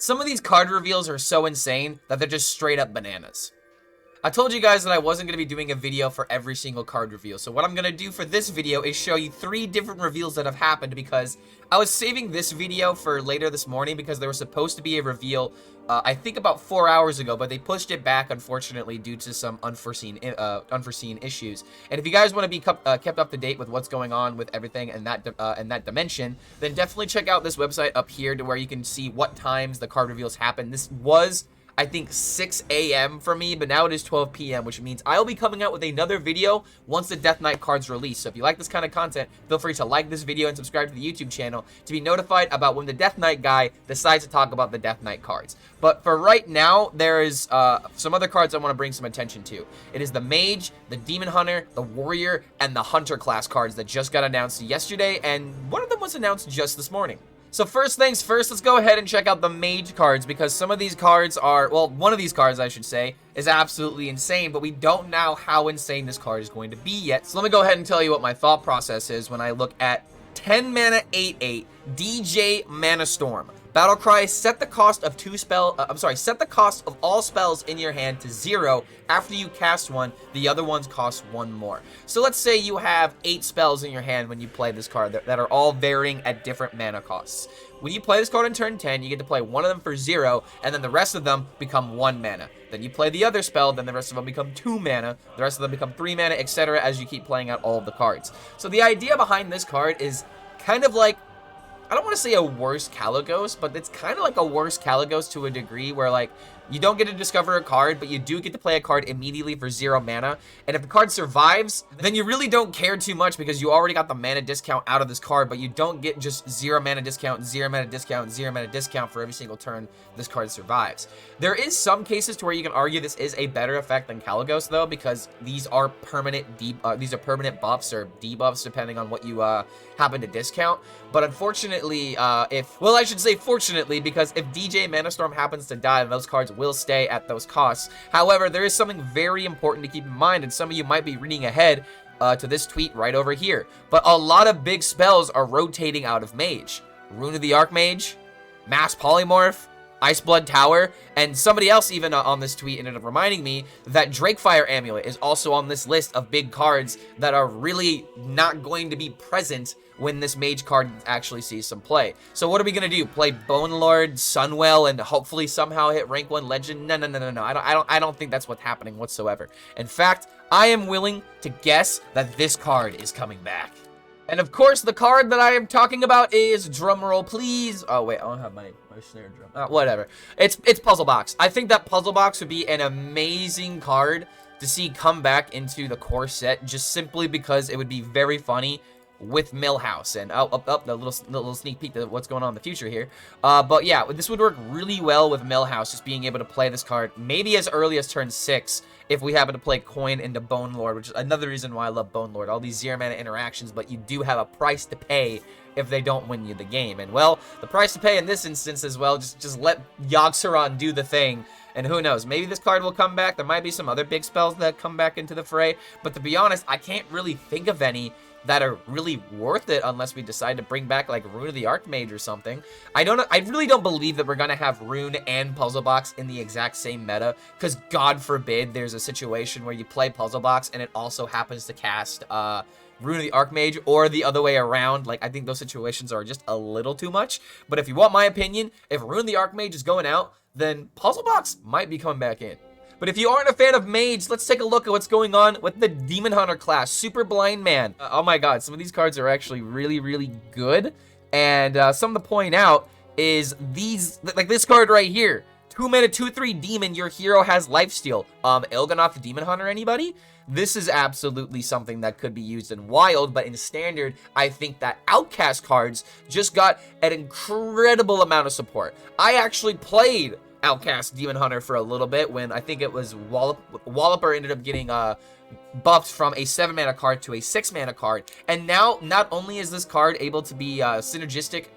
Some of these card reveals are so insane that they're just straight up bananas. I told you guys that I wasn't going to be doing a video for every single card reveal, so what I'm going to do for this video is show you 3 different reveals that have happened, because I was saving this video for later this morning because there was supposed to be a reveal, I think about 4 hours ago, but they pushed it back, unfortunately, due to some unforeseen issues. And if you guys want to be kept up to date with what's going on with everything in that dimension, then definitely check out this website up here to where you can see what times the card reveals happen. This was, I think, 6 a.m. for me, but now it is 12 p.m., which means I'll be coming out with another video once the Death Knight cards release. So if you like this kind of content, feel free to like this video and subscribe to the YouTube channel to be notified about when the Death Knight guy decides to talk about the Death Knight cards. But for right now, there is some other cards I want to bring some attention to. It is the Mage, the Demon Hunter, the Warrior, and the Hunter class cards that just got announced yesterday, and one of them was announced just this morning. So first things first, let's go ahead and check out the Mage cards, because some of these cards are, well, one of these cards, I should say, is absolutely insane, but we don't know how insane this card is going to be yet. So let me go ahead and tell you what my thought process is when I look at 10 mana 8/8 DJ Mana Storm. Battlecry, set the cost of set the cost of all spells in your hand to 0 after you cast one. The other ones cost 1 more. So let's say you have 8 spells in your hand when you play this card that are all varying at different mana costs. When you play this card in turn 10, you get to play one of them for 0, and then the rest of them become 1 mana. Then you play the other spell, then the rest of them become 2 mana, the rest of them become 3 mana, etc. as you keep playing out all of the cards. So the idea behind this card is kind of like, I don't want to say a worse Caligos, but it's kind of like a worse Caligos to a degree, where like you don't get to discover a card, but you do get to play a card immediately for 0 mana. And if the card survives, then you really don't care too much because you already got the mana discount out of this card, but you don't get just 0 mana discount, 0 mana discount, 0 mana discount for every single turn this card survives. There is some cases to where you can argue this is a better effect than Caligos, though, because these are permanent buffs or debuffs depending on what you happen to discount. But unfortunately, I should say fortunately, because if DJ Mana Storm happens to die, those cards will stay at those costs. However, there is something very important to keep in mind, and some of you might be reading ahead to this tweet right over here. But a lot of big spells are rotating out of Mage. Rune of the Archmage, Mass Polymorph, Iceblood Tower, and somebody else even on this tweet ended up reminding me that Drakefire Amulet is also on this list of big cards that are really not going to be present when this Mage card actually sees some play. So what are we gonna do? Play Bone Lord, Sunwell, and hopefully somehow hit rank 1 legend? No. I don't think that's what's happening whatsoever. In fact, I am willing to guess that this card is coming back. And of course, the card that I am talking about is, drumroll please. Oh wait, I don't have my snare drum. Whatever. It's Puzzle Box. I think that Puzzle Box would be an amazing card to see come back into the core set, just simply because it would be very funny with Millhouse. And the little sneak peek to what's going on in the future here. But yeah, this would work really well with Millhouse, just being able to play this card maybe as early as turn 6 if we happen to play Coin into Bone Lord, which is another reason why I love Bone Lord. All these 0 mana interactions, but you do have a price to pay if they don't win you the game. And well, the price to pay in this instance as well, just let Yogg-Saron do the thing. And who knows, maybe this card will come back. There might be some other big spells that come back into the fray, but to be honest, I can't really think of any that are really worth it unless we decide to bring back like Rune of the Archmage or something. I really don't believe that we're gonna have Rune and Puzzle Box in the exact same meta, because God forbid there's a situation where you play Puzzle Box and it also happens to cast Rune of the Archmage, or the other way around. Like, I think those situations are just a little too much. But if you want my opinion, if Rune of the Archmage is going out, then Puzzle Box might be coming back in. But if you aren't a fan of Mage, let's take a look at what's going on with the Demon Hunter class. Super Blind Man. Oh my god, some of these cards are actually really, really good. And something to point out is these, like this card right here. 2 mana, 2/3 demon, your hero has lifesteal. Il'gynoth the Demon Hunter, anybody? This is absolutely something that could be used in Wild, but in Standard, I think that Outcast cards just got an incredible amount of support. I actually played Outcast Demon Hunter for a little bit when I think it was Walloper ended up getting buffed from a 7 mana card to a 6 mana card. And now, not only is this card able to be synergistic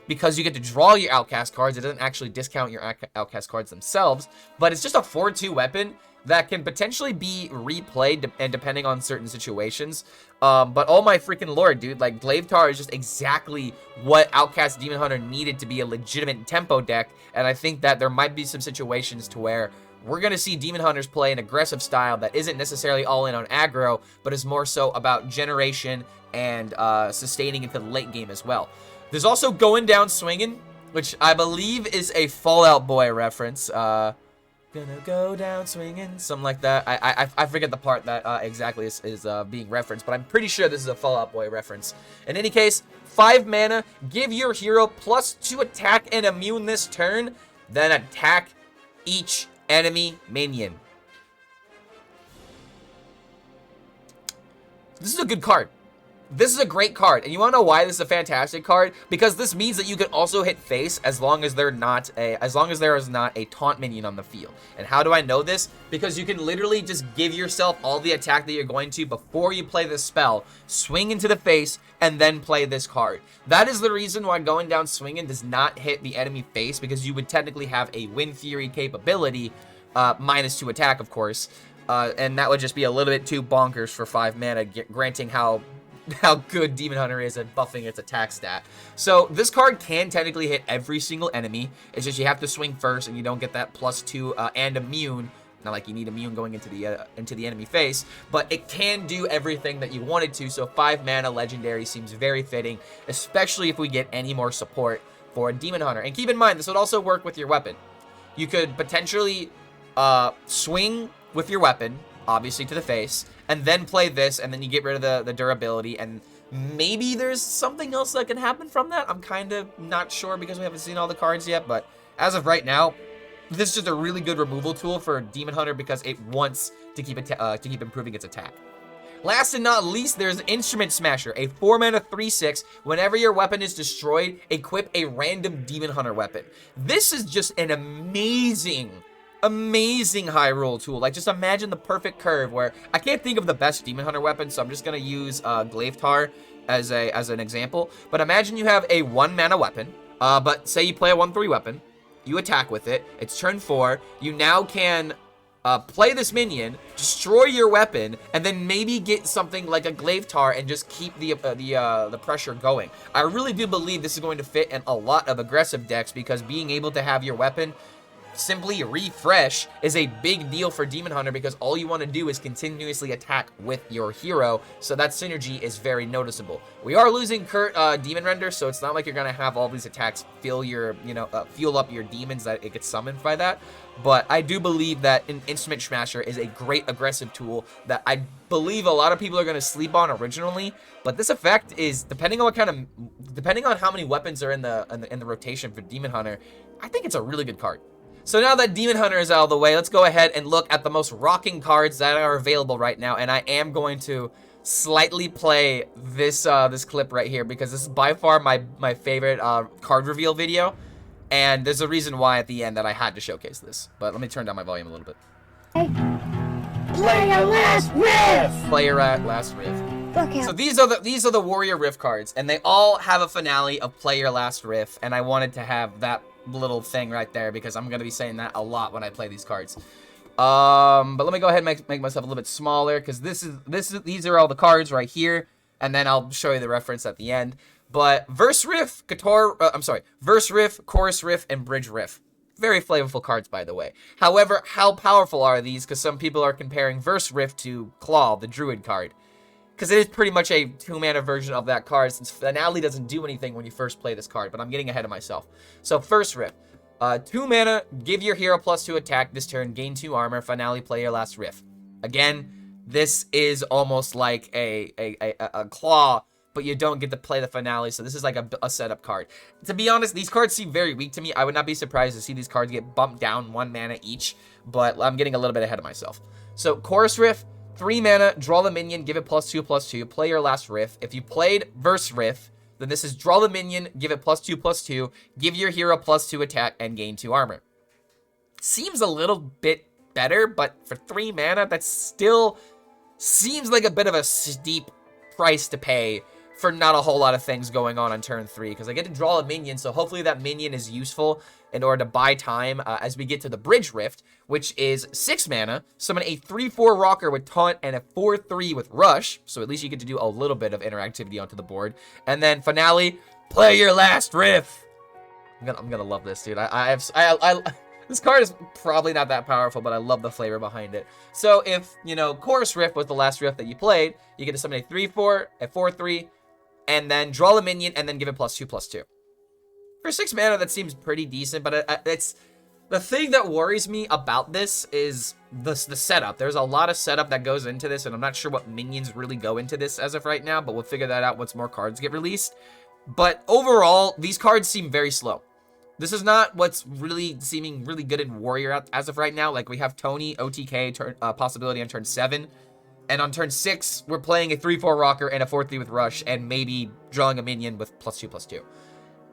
because you get to draw your Outcast cards, it doesn't actually discount your Outcast cards themselves, but it's just a 4/2 weapon that can potentially be replayed and depending on certain situations. But oh my freaking lord, dude, like Glaivetar is just exactly what Outcast Demon Hunter needed to be a legitimate tempo deck, and I think that there might be some situations to where we're going to see Demon Hunters play an aggressive style that isn't necessarily all in on aggro, but is more so about generation and sustaining into the late game as well. There's also Going Down Swinging, which I believe is a Fallout Boy reference. Gonna go down swinging, something like that. I forget the part that exactly is being referenced, but I'm pretty sure this is a Fallout Boy reference. In any case, 5 mana, give your hero +2 attack and immune this turn, then attack each enemy minion. This is a good card. This is a great card, and you want to know why this is a fantastic card? Because this means that you can also hit face as long as there is not a taunt minion on the field. And how do I know this? Because you can literally just give yourself all the attack that you're going to before you play this spell, swing into the face, and then play this card. That is the reason why Going Down Swinging does not hit the enemy face, because you would technically have a Wind Fury capability, -2 attack, of course, and that would just be a little bit too bonkers for 5 mana, granting how good Demon Hunter is at buffing its attack stat. So this card can technically hit every single enemy. It's just you have to swing first, and you don't get that +2 and immune. Not like you need immune going into the enemy face, but it can do everything that you wanted to. So 5 mana legendary seems very fitting, especially if we get any more support for a Demon Hunter. And keep in mind, this would also work with your weapon. You could potentially swing with your weapon, obviously to the face, and then play this, and then you get rid of the durability, and maybe there's something else that can happen from that. I'm kind of not sure because we haven't seen all the cards yet, but as of right now, this is just a really good removal tool for Demon Hunter because it wants to keep improving its attack. Last and not least, there's Instrument Smasher, a 4 mana 3/6. Whenever your weapon is destroyed, equip a random Demon Hunter weapon. This is just an amazing high roll tool. Like, just imagine the perfect curve where I can't think of the best Demon Hunter weapon, so I'm just gonna use Glaivetar as an example. But imagine you have a 1 mana weapon, but say you play a 1/3 weapon, you attack with it, it's turn 4, you now can play this minion, destroy your weapon, and then maybe get something like a Glaivetar and just keep the pressure going. I really do believe this is going to fit in a lot of aggressive decks, because being able to have your weapon simply refresh is a big deal for Demon Hunter, because all you want to do is continuously attack with your hero, so that synergy is very noticeable. We are losing Kurt Demon Render, so it's not like you're gonna have all these attacks fuel up your demons that it gets summoned by that. But I do believe that an Instrument Smasher is a great aggressive tool that I believe a lot of people are gonna sleep on originally. But this effect is depending on how many weapons are in the rotation for Demon Hunter. I think it's a really good card. So now that Demon Hunter is out of the way, let's go ahead and look at the most rocking cards that are available right now. And I am going to slightly play this clip right here, because this is by far my favorite card reveal video. And there's a reason why at the end that I had to showcase this. But let me turn down my volume a little bit. Play your last riff! Play your last riff. So these are the Warrior Riff cards, and they all have a finale of Play Your Last Riff, and I wanted to have that little thing right there because I'm gonna be saying that a lot when I play these cards. But let me go ahead and make myself a little bit smaller, because these are all the cards right here, and then I'll show you the reference at the end. But Verse Riff, Verse Riff, Chorus Riff, and Bridge Riff. Very flavorful cards, by the way. However, how powerful are these? Because some people are comparing Verse Riff to Claw, the Druid card. Because it is pretty much a 2-mana version of that card, since Finale doesn't do anything when you first play this card, but I'm getting ahead of myself. So first Riff. 2 mana, give your hero +2 attack this turn, gain 2 armor, Finale, play your last Riff. Again, this is almost like a Claw, but you don't get to play the Finale, so this is like a setup card. To be honest, these cards seem very weak to me. I would not be surprised to see these cards get bumped down 1 mana each, but I'm getting a little bit ahead of myself. So Chorus Riff, 3 mana, draw the minion, give it +2/+2, play your last Riff. If you played Verse Riff, then this is draw the minion, give it +2/+2, give your hero +2 attack, and gain 2 armor. Seems a little bit better, but for 3 mana, that still seems like a bit of a steep price to pay for not a whole lot of things going on turn 3, because I get to draw a minion, so hopefully that minion is useful in order to buy time as we get to the Bridge Rift, which is 6 mana, summon a 3/4 rocker with Taunt and a 4/3 with Rush, so at least you get to do a little bit of interactivity onto the board. And then finale, play your last Rift. I'm gonna love this, dude. This card is probably not that powerful, but I love the flavor behind it. So if, you know, Chorus Rift was the last Rift that you played, you get to summon a 3/4, a 4/3, and then draw a minion, and then give it +2/+2. For 6 mana, that seems pretty decent, but it's... The thing that worries me about this is the setup. There's a lot of setup that goes into this, and I'm not sure what minions really go into this as of right now, but we'll figure that out once more cards get released. But overall, these cards seem very slow. This is not what's really seeming really good in Warrior as of right now. Like, we have Tony, OTK, possibility on turn 7. And on turn 6, we're playing a 3/4 rocker and a 4/3 with Rush, and maybe drawing a minion with +2/+2.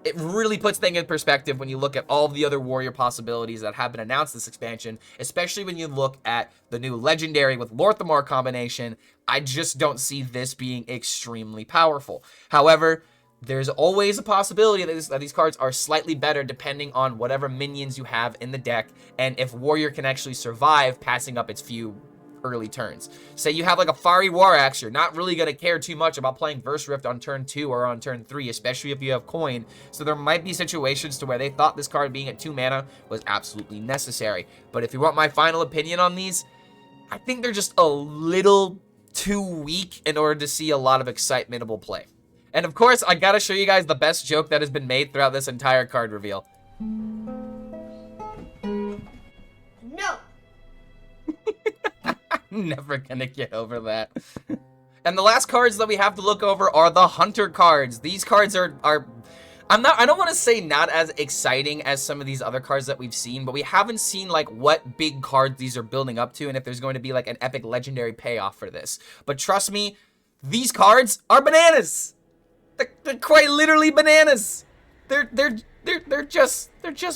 It really puts things in perspective when you look at all the other Warrior possibilities that have been announced this expansion, especially when you look at the new Legendary with Lorthamar combination. I just don't see this being extremely powerful. However, there's always a possibility that these cards are slightly better depending on whatever minions you have in the deck, and if Warrior can actually survive passing up its few early turns. Say you have like a Fiery War Axe, you're not really going to care too much about playing Verse Rift on turn 2 or on turn 3, especially if you have coin. So there might be situations to where they thought this card being at 2 mana was absolutely necessary. But if you want my final opinion on these, I think they're just a little too weak in order to see a lot of excitementable play. And of course, I gotta show you guys the best joke that has been made throughout this entire card reveal. No. Never gonna get over that. And the last cards that we have to look over are the Hunter cards. These cards are I don't want to say not as exciting as some of these other cards that we've seen, but we haven't seen like what big cards these are building up to and if there's going to be like an epic legendary payoff for this. But trust me, these cards are bananas. They're quite literally bananas. They're just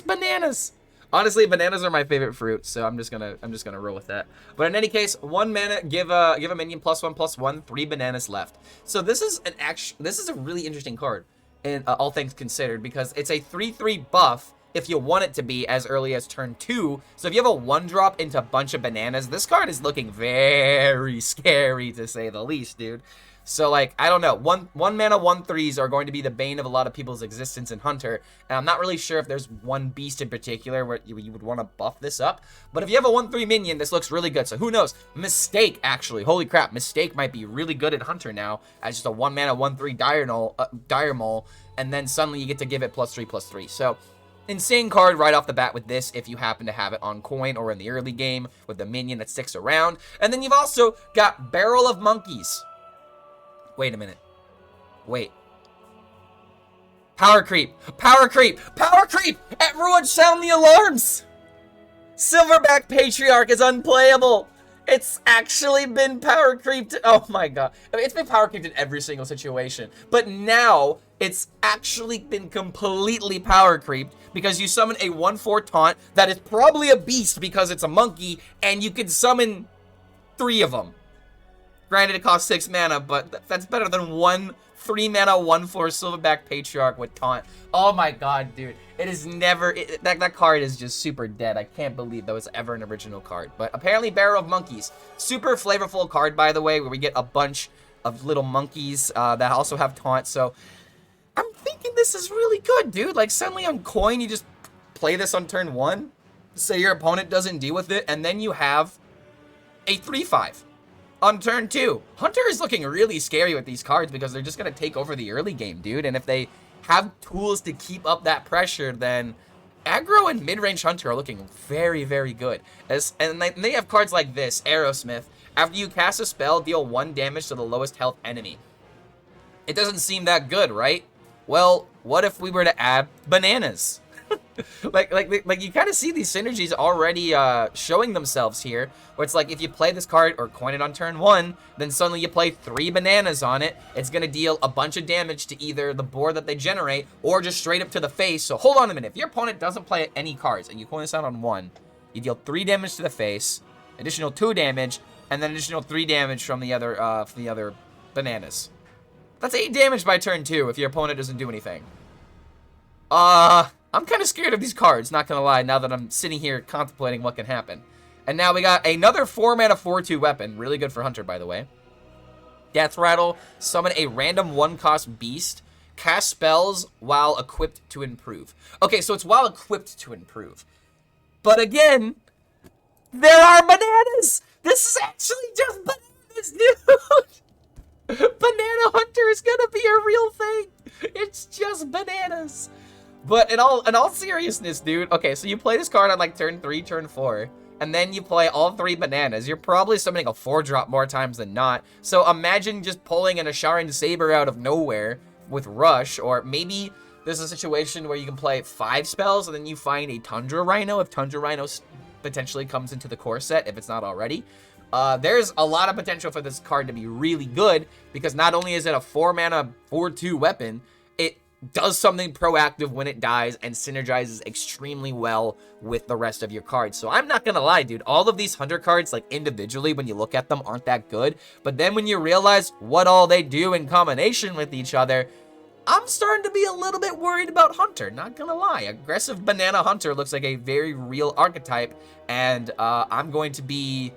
bananas. Honestly, bananas are my favorite fruit, so I'm just gonna roll with that. But in any case, 1 mana, give a minion +1/+1, 3 bananas left. So this is a really interesting card, in all things considered, because it's a 3/3 buff if you want it to be as early as turn 2. So if you have a 1-drop into a bunch of bananas, this card is looking very scary to say the least, dude. So, like, I don't know. One mana, 1/3s are going to be the bane of a lot of people's existence in Hunter. And I'm not really sure if there's one beast in particular where you would want to buff this up. But if you have a 1/3 minion, this looks really good. So who knows? Mistake, actually. Holy crap. Mistake might be really good at Hunter now as just a 1 mana, 1/3 Dire Mole. And then suddenly you get to give it +3/+3. So, insane card right off the bat with this if you happen to have it on coin or in the early game with the minion that sticks around. And then you've also got Barrel of Monkeys. Wait a minute. Wait. Power creep. Power creep. Power creep! Everyone sound the alarms! Silverback Patriarch is unplayable. It's actually been power creeped. Oh my god. I mean, it's been power creeped in every single situation. But now, it's actually been completely power creeped because you summon a 1/4 taunt that is probably a beast because it's a monkey, and you can summon 3 of them. Granted, it costs 6 mana, but that's better than 3 mana, 1/4 Silverback Patriarch with taunt. Oh my god, dude. It is never... That card is just super dead. I can't believe that was ever an original card. But apparently, Barrel of Monkeys. Super flavorful card, by the way, where we get a bunch of little monkeys that also have taunt. So, I'm thinking this is really good, dude. Like, suddenly on coin, you just play this on turn 1. Say your opponent doesn't deal with it, and then you have a 3/5. On turn 2, Hunter is looking really scary with these cards because they're just going to take over the early game, dude. And if they have tools to keep up that pressure, then aggro and mid-range Hunter are looking very, very good. And they have cards like this, Aerosmith. After you cast a spell, deal 1 damage to the lowest health enemy. It doesn't seem that good, right? Well, what if we were to add bananas? like you kind of see these synergies already showing themselves here, where it's like if you play this card or coin it on turn 1, then suddenly you play 3 bananas on it. It's going to deal a bunch of damage to either the board that they generate or just straight up to the face. So hold on a minute. If your opponent doesn't play any cards and you coin this out on 1, you deal 3 damage to the face, additional 2 damage, and then additional 3 damage from the other bananas. That's 8 damage by turn 2 if your opponent doesn't do anything. I'm kind of scared of these cards, not gonna lie, now that I'm sitting here contemplating what can happen. And now we got another 4-mana 4/2 weapon. Really good for Hunter, by the way. Death Rattle. Summon a random 1-cost beast. Cast spells while equipped to improve. Okay, so it's while equipped to improve. But again, there are bananas! This is actually just bananas, dude! Banana Hunter is gonna be a real thing! It's just bananas! But in all seriousness, dude, okay, so you play this card on like turn 3, turn 4, and then you play all 3 bananas. You're probably summoning a 4-drop more times than not. So imagine just pulling an Asharan Saber out of nowhere with Rush, or maybe there's a situation where you can play 5 spells and then you find a Tundra Rhino if Tundra Rhino potentially comes into the core set, if it's not already. There's a lot of potential for this card to be really good, because not only is it a 4-mana 4/2 weapon, it does something proactive when it dies and synergizes extremely well with the rest of your cards. So I'm not gonna lie, dude, all of these Hunter cards, like individually when you look at them, aren't that good. But then when you realize what all they do in combination with each other, I'm starting to be a little bit worried about Hunter, not gonna lie. Aggressive Banana Hunter looks like a very real archetype, and I'm going to be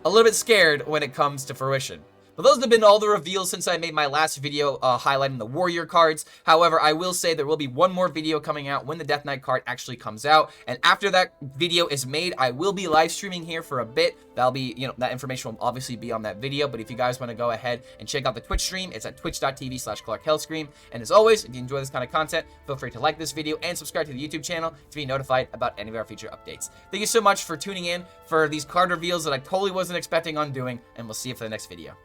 a little bit scared when it comes to fruition. But those have been all the reveals since I made my last video highlighting the Warrior cards. However, I will say there will be one more video coming out when the Death Knight card actually comes out. And after that video is made, I will be live streaming here for a bit. That'll be, you know, that information will obviously be on that video. But if you guys want to go ahead and check out the Twitch stream, it's at twitch.tv/ClarkHellScream. And as always, if you enjoy this kind of content, feel free to like this video and subscribe to the YouTube channel to be notified about any of our future updates. Thank you so much for tuning in for these card reveals that I totally wasn't expecting on doing, and we'll see you for the next video.